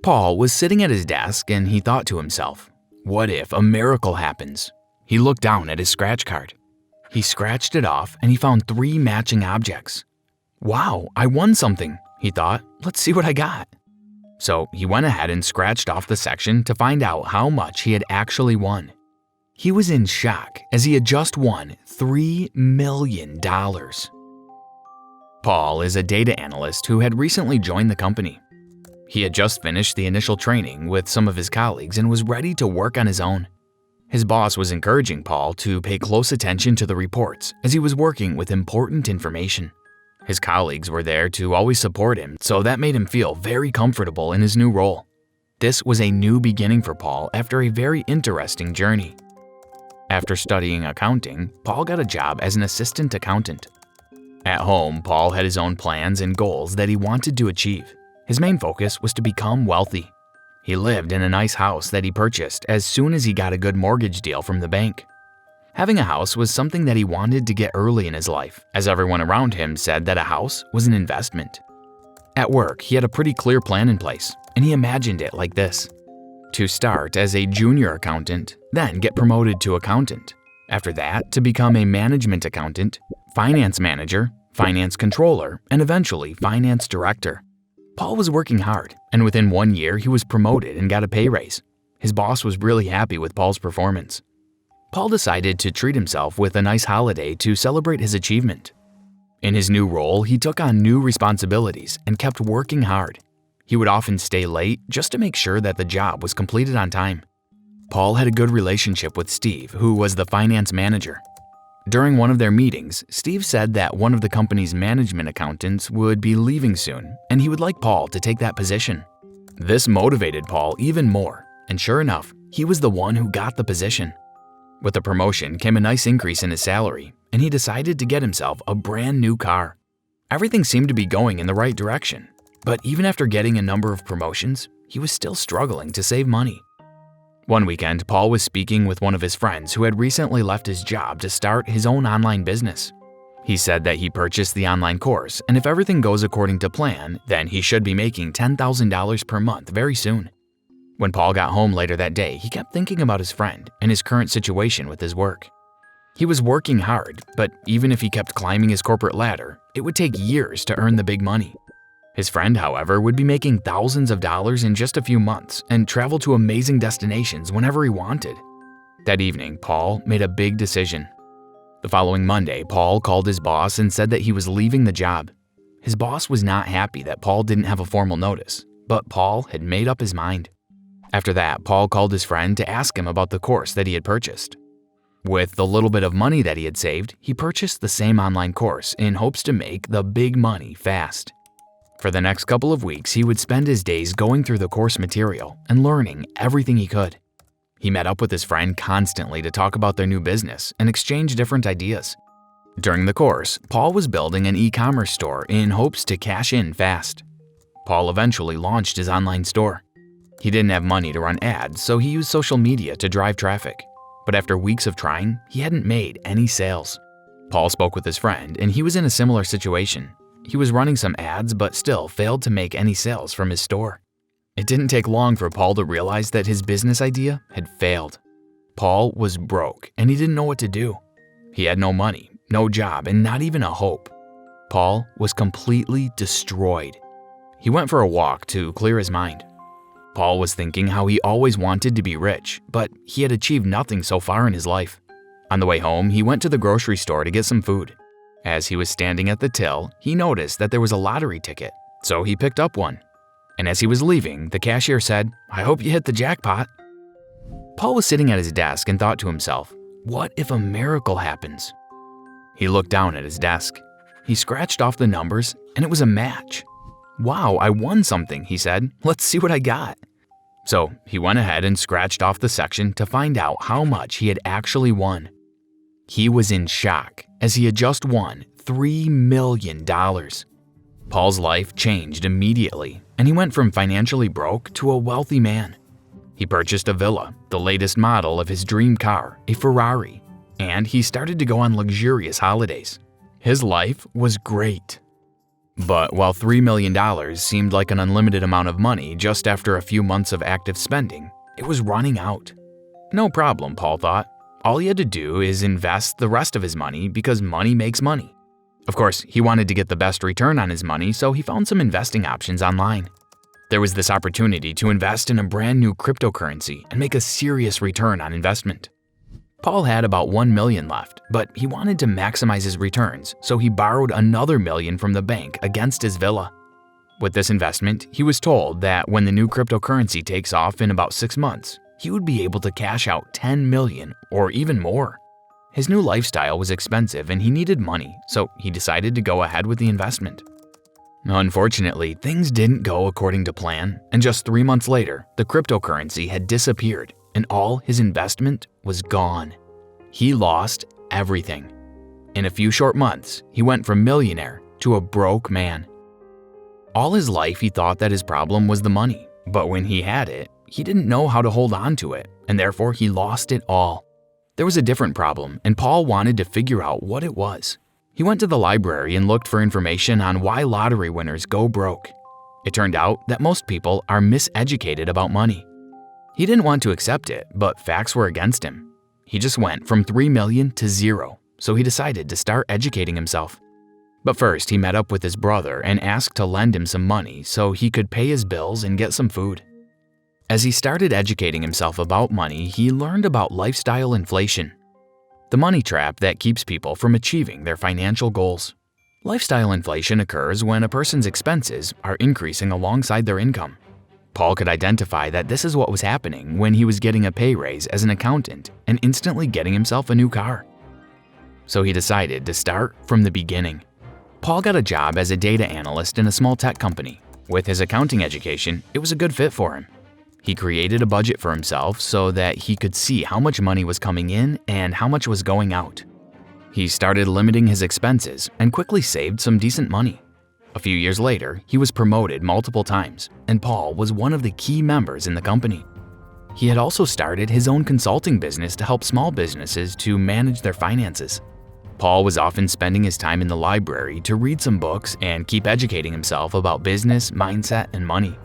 Paul was sitting at his desk and he thought to himself, what if a miracle happens? He looked down at his scratch card. He scratched it off and he found 3 matching objects. Wow, I won something, he thought. Let's see what I got. So he went ahead and scratched off the section to find out how much he had actually won. He was in shock as he had just won $3 million. Paul is a data analyst who had recently joined the company. He had just finished the initial training with some of his colleagues and was ready to work on his own. His boss was encouraging Paul to pay close attention to the reports as he was working with important information. His colleagues were there to always support him, so that made him feel very comfortable in his new role. This was a new beginning for Paul after a very interesting journey. After studying accounting, Paul got a job as an assistant accountant. At home, Paul had his own plans and goals that he wanted to achieve. His main focus was to become wealthy. He lived in a nice house that he purchased as soon as he got a good mortgage deal from the bank. Having a house was something that he wanted to get early in his life, as everyone around him said that a house was an investment. At work, he had a pretty clear plan in place, and he imagined it like this: to start as a junior accountant, then get promoted to accountant. After that, to become a management accountant, finance manager, finance controller, and eventually finance director. Paul was working hard, and within 1 year he was promoted and got a pay raise. His boss was really happy with Paul's performance. Paul decided to treat himself with a nice holiday to celebrate his achievement. In his new role, he took on new responsibilities and kept working hard. He would often stay late just to make sure that the job was completed on time. Paul had a good relationship with Steve, who was the finance manager. During one of their meetings, Steve said that one of the company's management accountants would be leaving soon, and he would like Paul to take that position. This motivated Paul even more, and sure enough, he was the one who got the position. With the promotion came a nice increase in his salary, and he decided to get himself a brand new car. Everything seemed to be going in the right direction, but even after getting a number of promotions, he was still struggling to save money. One weekend, Paul was speaking with one of his friends who had recently left his job to start his own online business. He said that he purchased the online course, and if everything goes according to plan, then he should be making $10,000 per month very soon. When Paul got home later that day, he kept thinking about his friend and his current situation with his work. He was working hard, but even if he kept climbing his corporate ladder, it would take years to earn the big money. His friend, however, would be making thousands of dollars in just a few months and travel to amazing destinations whenever he wanted. That evening, Paul made a big decision. The following Monday, Paul called his boss and said that he was leaving the job. His boss was not happy that Paul didn't have a formal notice, but Paul had made up his mind. After that, Paul called his friend to ask him about the course that he had purchased. With the little bit of money that he had saved, he purchased the same online course in hopes to make the big money fast. For the next couple of weeks, he would spend his days going through the course material and learning everything he could. He met up with his friend constantly to talk about their new business and exchange different ideas. During the course, Paul was building an e-commerce store in hopes to cash in fast. Paul eventually launched his online store. He didn't have money to run ads, so he used social media to drive traffic. But after weeks of trying, he hadn't made any sales. Paul spoke with his friend, and he was in a similar situation. He was running some ads but still failed to make any sales from his store. It didn't take long for Paul to realize that his business idea had failed. Paul was broke and he didn't know what to do. He had no money, no job, and not even a hope. Paul was completely destroyed. He went for a walk to clear his mind. Paul was thinking how he always wanted to be rich, but he had achieved nothing so far in his life. On the way home, he went to the grocery store to get some food. As he was standing at the till, he noticed that there was a lottery ticket, so he picked up one. And as he was leaving, the cashier said, "I hope you hit the jackpot." Paul was sitting at his desk and thought to himself, what if a miracle happens? He looked down at his desk. He scratched off the numbers, and it was a match. "Wow, I won something," he said. "Let's see what I got." So he went ahead and scratched off the section to find out how much he had actually won. He was in shock as he had just won $3 million. Paul's life changed immediately, and he went from financially broke to a wealthy man. He purchased a villa, the latest model of his dream car, a Ferrari, and he started to go on luxurious holidays. His life was great. But while $3 million seemed like an unlimited amount of money just after a few months of active spending, it was running out. No problem, Paul thought. All he had to do is invest the rest of his money because money makes money. Of course, he wanted to get the best return on his money, so he found some investing options online. There was this opportunity to invest in a brand new cryptocurrency and make a serious return on investment. Paul had about $1 million left, but he wanted to maximize his returns, so he borrowed another $1 million from the bank against his villa. With this investment, he was told that when the new cryptocurrency takes off in about 6 months, he would be able to cash out $10 million or even more. His new lifestyle was expensive and he needed money, so he decided to go ahead with the investment. Unfortunately, things didn't go according to plan, and just 3 months later, the cryptocurrency had disappeared and all his investment was gone. He lost everything. In a few short months, he went from millionaire to a broke man. All his life, he thought that his problem was the money, but when he had it, he didn't know how to hold on to it, and therefore he lost it all. There was a different problem, and Paul wanted to figure out what it was. He went to the library and looked for information on why lottery winners go broke. It turned out that most people are miseducated about money. He didn't want to accept it, but facts were against him. He just went from $3 million to $0, so he decided to start educating himself. But first, he met up with his brother and asked to lend him some money so he could pay his bills and get some food. As he started educating himself about money, he learned about lifestyle inflation, the money trap that keeps people from achieving their financial goals. Lifestyle inflation occurs when a person's expenses are increasing alongside their income. Paul could identify that this is what was happening when he was getting a pay raise as an accountant and instantly getting himself a new car. So he decided to start from the beginning. Paul got a job as a data analyst in a small tech company. With his accounting education, it was a good fit for him. He created a budget for himself so that he could see how much money was coming in and how much was going out. He started limiting his expenses and quickly saved some decent money. A few years later, he was promoted multiple times, and Paul was one of the key members in the company. He had also started his own consulting business to help small businesses to manage their finances. Paul was often spending his time in the library to read some books and keep educating himself about business, mindset, and money.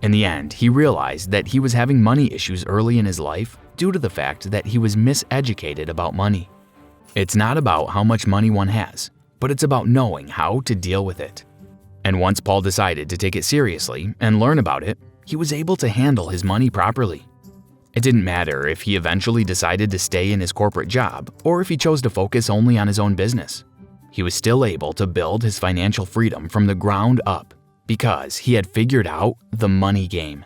In the end, he realized that he was having money issues early in his life due to the fact that he was miseducated about money. It's not about how much money one has, but it's about knowing how to deal with it. And once Paul decided to take it seriously and learn about it, he was able to handle his money properly. It didn't matter if he eventually decided to stay in his corporate job or if he chose to focus only on his own business. He was still able to build his financial freedom from the ground up because he had figured out the money game.